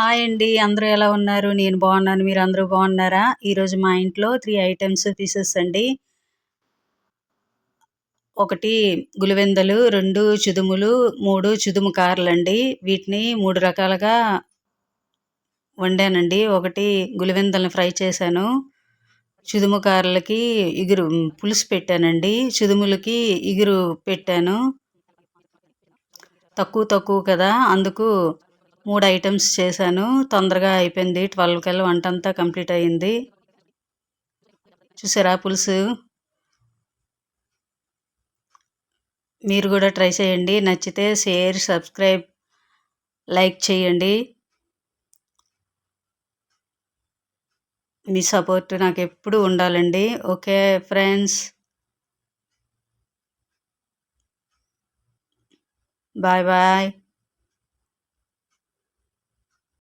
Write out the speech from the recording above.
Hi అండి. అందరూ ఎలా ఉన్నారు? నేను బాగున్నాను. మీరందరూ బాగున్నారా? ఈరోజు మా ఇంట్లో 3 ఐటెమ్స్ ఫిషెస్ అండి. 1 గులివెందలు, 2 చిదుములు, 3 చిదుము కారలండి. వీటిని 3 రకాలుగా వండానండి. 1 గులివెందల్ని ఫ్రై చేశాను. చిదుము కారలకి పులుసు పెట్టానండి. చిదుములకి ఇగురు పెట్టాను. తక్కువ కదా! అందుకు 3 ఐటెమ్స్ చేశాను. తొందరగా అయిపోయింది. 12 కల్లా వంటంతా కంప్లీట్ అయింది. చూసారా పులుసు? మీరు కూడా ట్రై చేయండి. నచ్చితే షేర్, సబ్స్క్రైబ్, లైక్ చేయండి. మీ సపోర్ట్ నాకెప్పుడూ ఉండాలండి. Okay friends. Bye bye.